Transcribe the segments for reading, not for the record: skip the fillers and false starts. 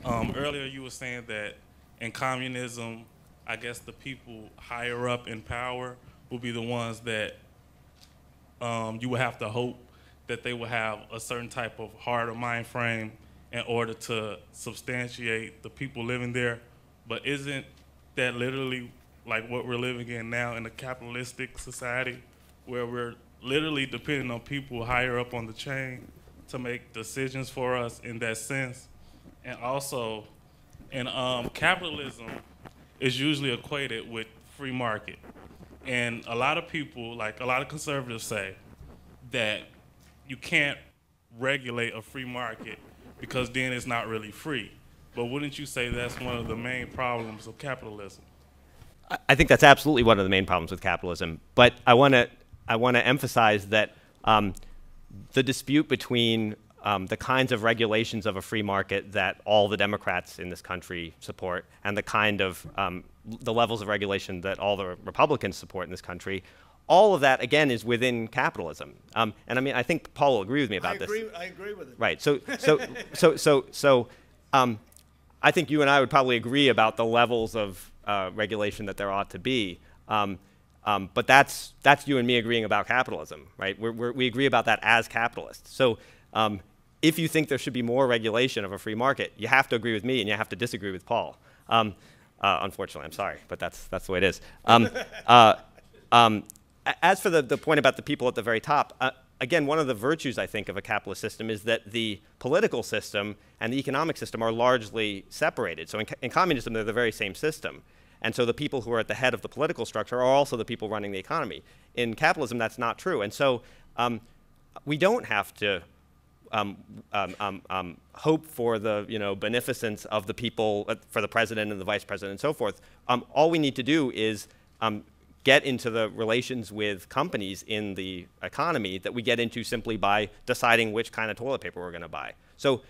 Earlier you were saying that in communism, I guess the people higher up in power will be the ones that you would have to hope that they will have a certain type of heart or mind frame in order to substantiate the people living there. But isn't that literally like what we're living in now in a capitalistic society where we're literally depending on people higher up on the chain to make decisions for us in that sense? And also, in capitalism is usually equated with free market. And a lot of people, like a lot of conservatives say, that you can't regulate a free market because then it's not really free. But wouldn't you say that's one of the main problems of capitalism? I think that's absolutely one of the main problems with capitalism. But I want to emphasize that the dispute between the kinds of regulations of a free market that all the Democrats in this country support and the kind of the levels of regulation that all the Republicans support in this country, all of that again is within capitalism. And I mean, I think Paul will agree with me about this. I agree with it. Right. So I think you and I would probably agree about the levels of regulation that there ought to be. But that's you and me agreeing about capitalism, right? We agree about that as capitalists. So if you think there should be more regulation of a free market, you have to agree with me and you have to disagree with Paul. Unfortunately, I'm sorry, but that's the way it is. As for the point about the people at the very top, again, one of the virtues, I think, of a capitalist system is that the political system and the economic system are largely separated. So in communism, they're the very same system. And so the people who are at the head of the political structure are also the people running the economy. In capitalism, that's not true. And so we don't have to hope for the beneficence of the people, for the president and the vice president and so forth. All we need to do is get into the relations with companies in the economy that we get into simply by deciding which kind of toilet paper we're going to buy. So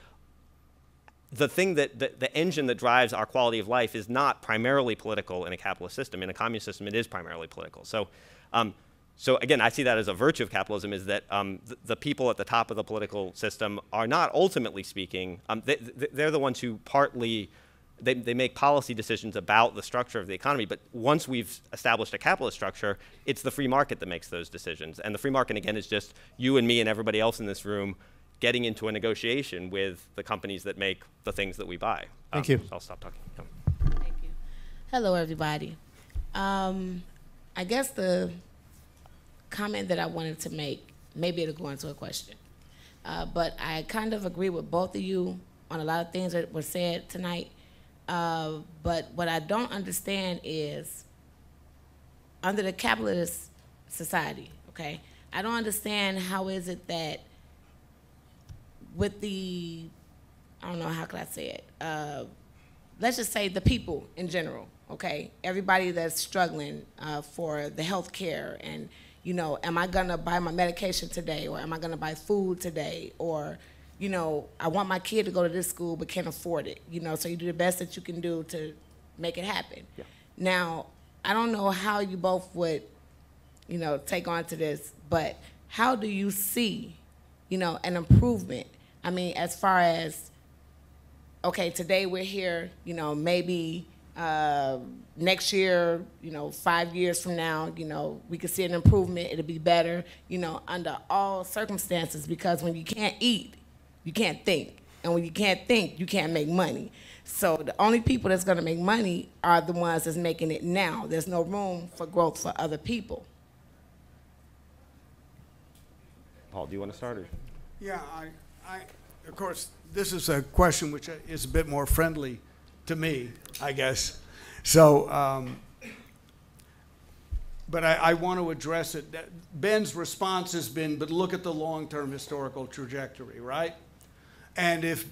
the thing the engine that drives our quality of life is not primarily political in a capitalist system. In a communist system, it is primarily political. So, so again, I see that as a virtue of capitalism, is that the people at the top of the political system are not, ultimately speaking, they're the ones who partly, they make policy decisions about the structure of the economy, but once we've established a capitalist structure, it's the free market that makes those decisions. And the free market, again, is just you and me and everybody else in this room getting into a negotiation with the companies that make the things that we buy. Thank you. I'll stop talking. Yeah. Thank you. Hello, everybody. I guess the comment that I wanted to make, maybe it'll go into a question, but I kind of agree with both of you on a lot of things that were said tonight. But what I don't understand is, under the capitalist society, okay, I don't understand how is it that with the, I don't know, how could I say it? Let's just say the people in general, okay? Everybody that's struggling for the health care and, am I gonna buy my medication today, or am I gonna buy food today, or, I want my kid to go to this school but can't afford it, so you do the best that you can do to make it happen. Yeah. Now, I don't know how you both would, take on to this, but how do you see, an improvement? I mean, as far as, okay, today we're here, maybe next year, 5 years from now, we could see an improvement, it'll be better, under all circumstances, because when you can't eat, you can't think. And when you can't think, you can't make money. So the only people that's gonna make money are the ones that's making it now. There's no room for growth for other people. Paul, do you want to start? Or? Yeah, of course, this is a question which is a bit more friendly to me, I guess. So, but I want to address it. Ben's response has been, but look at the long-term historical trajectory, right? And if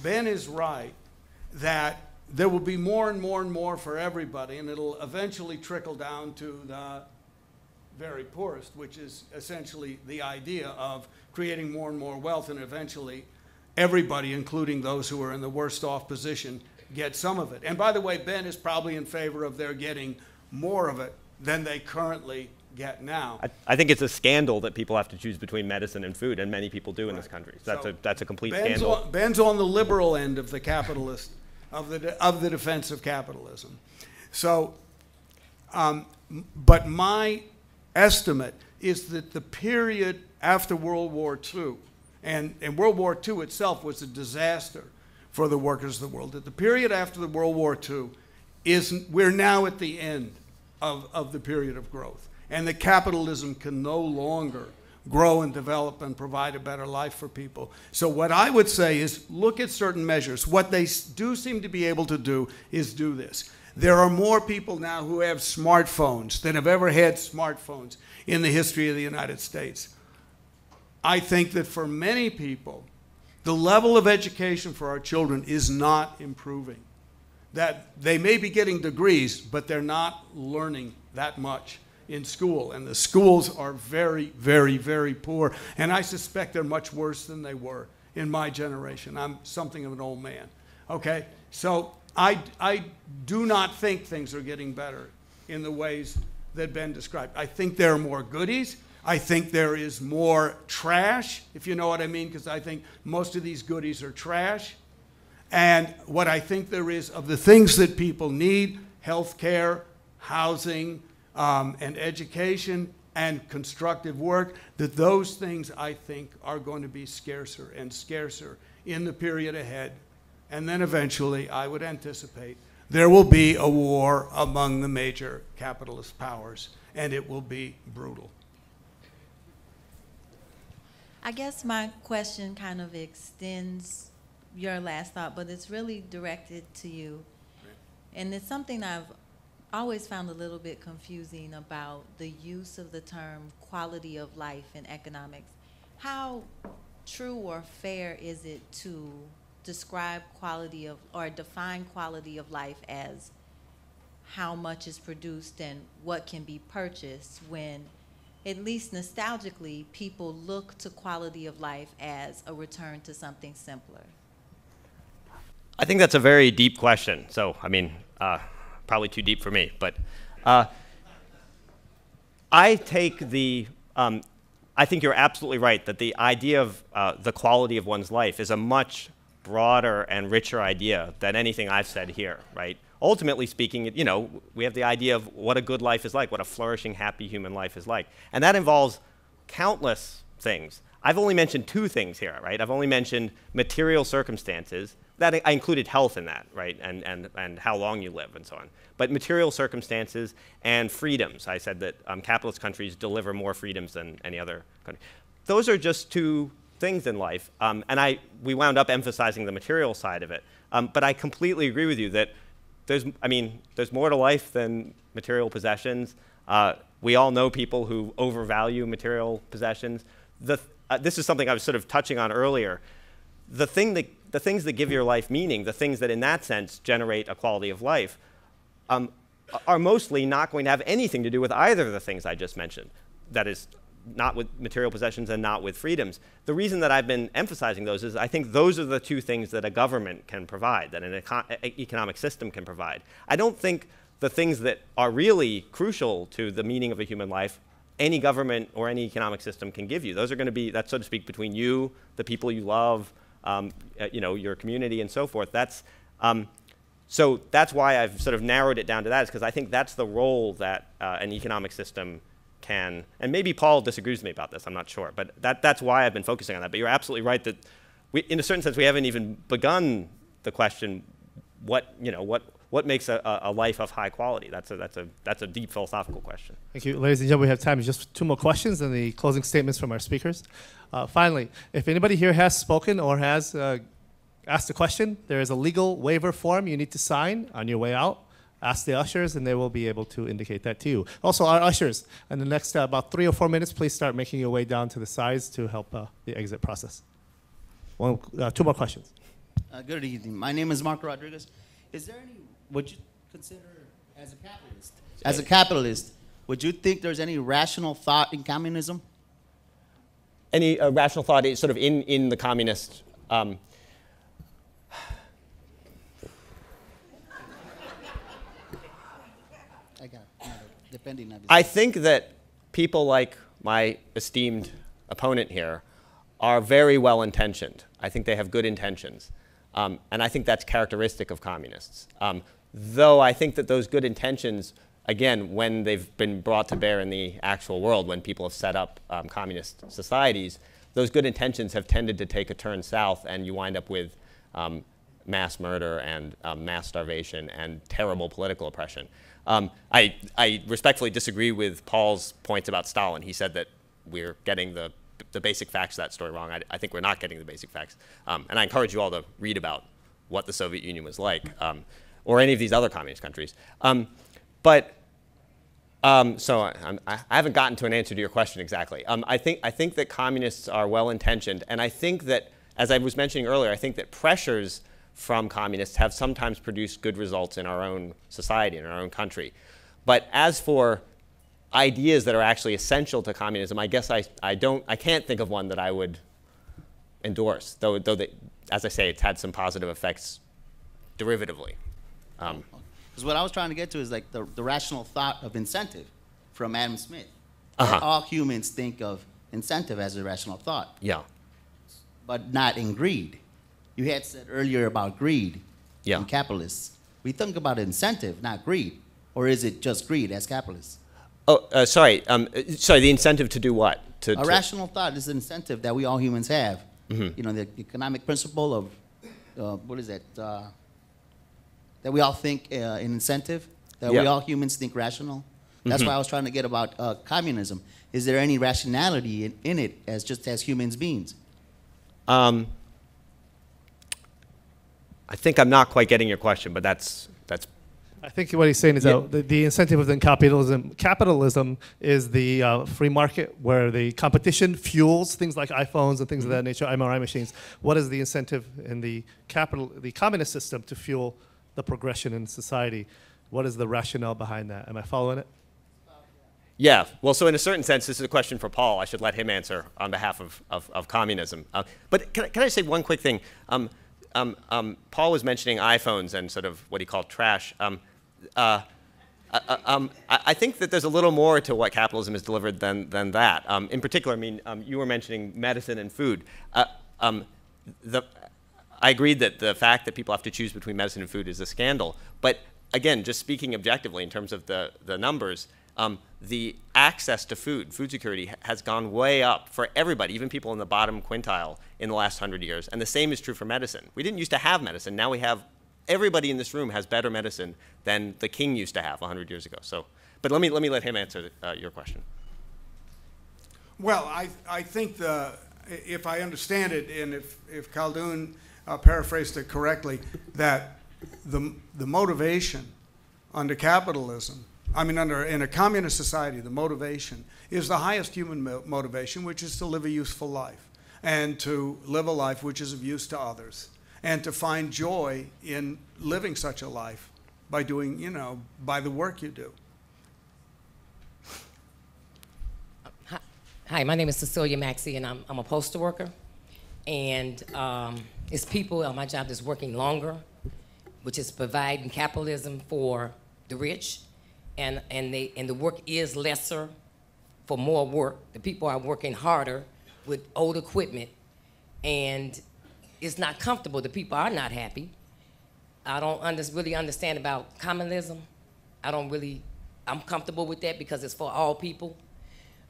Ben is right, that there will be more and more and more for everybody, and it'll eventually trickle down to the very poorest, which is essentially the idea of creating more and more wealth, and eventually everybody, including those who are in the worst off position, get some of it. And by the way, Ben is probably in favor of their getting more of it than they currently get now. I think it's a scandal that people have to choose between medicine and food, and many people do in this country. So that's a complete scandal. Ben's on the liberal end of the capitalist, of the defense of capitalism. So, but my estimate is that the period after World War II, and World War II itself was a disaster for the workers of the world, that the period after the World War II we're now at the end of the period of growth, and that capitalism can no longer grow and develop and provide a better life for people. So what I would say is look at certain measures. What they do seem to be able to do is do this. There are more people now who have smartphones than have ever had smartphones in the history of the United States. I think that for many people, the level of education for our children is not improving. That they may be getting degrees, but they're not learning that much in school. And the schools are very, very, very poor. And I suspect they're much worse than they were in my generation. I'm something of an old man. Okay? So I do not think things are getting better in the ways that Ben described. I think there are more goodies. I think there is more trash, if you know what I mean, because I think most of these goodies are trash. And what I think there is of the things that people need, health care, housing, and education, and constructive work, that those things I think are going to be scarcer and scarcer in the period ahead. And then eventually, I would anticipate, there will be a war among the major capitalist powers, and it will be brutal. I guess my question kind of extends your last thought, but it's really directed to you. And it's something I've always found a little bit confusing about the use of the term quality of life in economics. How true or fair is it to describe quality of, or define quality of life as how much is produced and what can be purchased, when at least nostalgically, people look to quality of life as a return to something simpler? I think that's a very deep question. So, I mean, probably too deep for me. But I take the, I think you're absolutely right that the idea of the quality of one's life is a much broader and richer idea than anything I've said here, right? Ultimately speaking, you know, we have the idea of what a good life is like, what a flourishing, happy human life is like. And that involves countless things. I've only mentioned two things here, right? I've only mentioned material circumstances. That I included health in that, right? And how long you live and so on. But material circumstances and freedoms. I said that capitalist countries deliver more freedoms than any other country. Those are just two things in life. And we wound up emphasizing the material side of it. But I completely agree with you that there's more to life than material possessions. We all know people who overvalue material possessions. This is something I was sort of touching on earlier. The things that give your life meaning, the things that in that sense generate a quality of life, are mostly not going to have anything to do with either of the things I just mentioned. That is, not with material possessions and not with freedoms. The reason that I've been emphasizing those is I think those are the two things that a government can provide, that an economic system can provide. I don't think the things that are really crucial to the meaning of a human life, any government or any economic system can give you. Those are going to be, that's so to speak, between you, the people you love, you know, your community and so forth. So that's why I've sort of narrowed it down to that, is because I think that's the role that an economic system can, and maybe Paul disagrees with me about this, I'm not sure, but that's why I've been focusing on that. But you're absolutely right that in a certain sense, we haven't even begun the question, what makes a life of high quality? That's a deep philosophical question. Thank you. Ladies and gentlemen, we have time for just two more questions and the closing statements from our speakers. Finally, if anybody here has spoken or has asked a question, there is a legal waiver form you need to sign on your way out. Ask the ushers, and they will be able to indicate that to you. Also, our ushers, in the next about 3 or 4 minutes, please start making your way down to the sides to help the exit process. Two more questions. Good evening. My name is Marco Rodriguez. Is there any, would you consider, as a capitalist, would you think there's any rational thought in communism? Any rational thought is sort of in the communist. I think that people like my esteemed opponent here are very well intentioned. I think they have good intentions. And I think that's characteristic of communists. Though I think that those good intentions, again, when they've been brought to bear in the actual world, when people have set up communist societies, those good intentions have tended to take a turn south, and you wind up with mass murder and mass starvation and terrible political oppression. I respectfully disagree with Paul's points about Stalin. He said that we're getting the basic facts of that story wrong. I think we're not getting the basic facts. And I encourage you all to read about what the Soviet Union was like, or any of these other communist countries. So I haven't gotten to an answer to your question exactly. I think that communists are well-intentioned, and I think that, as I was mentioning earlier, I think that pressures from communists have sometimes produced good results in our own society, in our own country. But as for ideas that are actually essential to communism, I guess I can't think of one that I would endorse, though as I say, it's had some positive effects derivatively. Because what I was trying to get to is like the rational thought of incentive from Adam Smith. Uh-huh. All humans think of incentive as a rational thought, Yeah. but not in greed. You had said earlier about greed in capitalists. We think about incentive, not greed. Or is it just greed as capitalists? Oh, sorry. The incentive to do what? A rational thought is an incentive that we all humans have. Mm-hmm. You know, the economic principle of, what is that? That we all think an incentive, that we all humans think rational. That's why I was trying to get about communism. Is there any rationality in it as just as humans beings? I think I'm not quite getting your question, but that's. I think what he's saying is that the incentive within capitalism is the free market, where the competition fuels things like iPhones and things of that nature, MRI machines. What is the incentive in the communist system to fuel the progression in society? What is the rationale behind that? Am I following it? Yeah. Well, so in a certain sense, this is a question for Paul. I should let him answer on behalf of communism. But can I say one quick thing? Paul was mentioning iPhones and sort of what he called trash. I think that there's a little more to what capitalism has delivered than that. In particular, I mean, you were mentioning medicine and food. I agree that the fact that people have to choose between medicine and food is a scandal. But again, just speaking objectively in terms of the numbers, the access to food security has gone way up for everybody, even people in the bottom quintile in the last 100 years. And the same is true for medicine. We didn't used to have medicine. Now we have, everybody in this room has better medicine than the king used to have 100 years ago. So, but let me let him answer your question. Well, I think if I understand it, and if Khaldoun paraphrased it correctly, that the motivation under capitalism, in a communist society, the motivation is the highest human motivation, which is to live a useful life, and to live a life which is of use to others, and to find joy in living such a life by doing, by the work you do. Hi, my name is Cecilia Maxey, and I'm a postal worker. And it's people on my job that's working longer, which is providing capitalism for the rich. And the work is lesser for more work. The people are working harder with old equipment, and it's not comfortable. The people are not happy. I don't really understand about communism. I'm comfortable with that because it's for all people.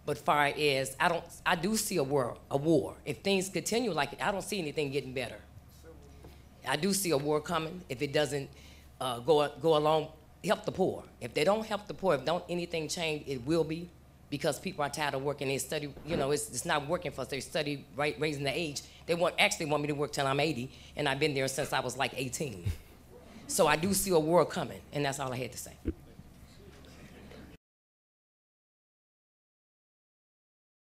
But far as, I do see a war. If things continue like it, I don't see anything getting better. I do see a war coming if it doesn't go along. Help the poor. If they don't help the poor, if don't anything change, it will be, because people are tired of working. They study, it's not working for us. They study raising the age. They actually want me to work till I'm 80, and I've been there since I was like 18. So I do see a war coming, and that's all I had to say.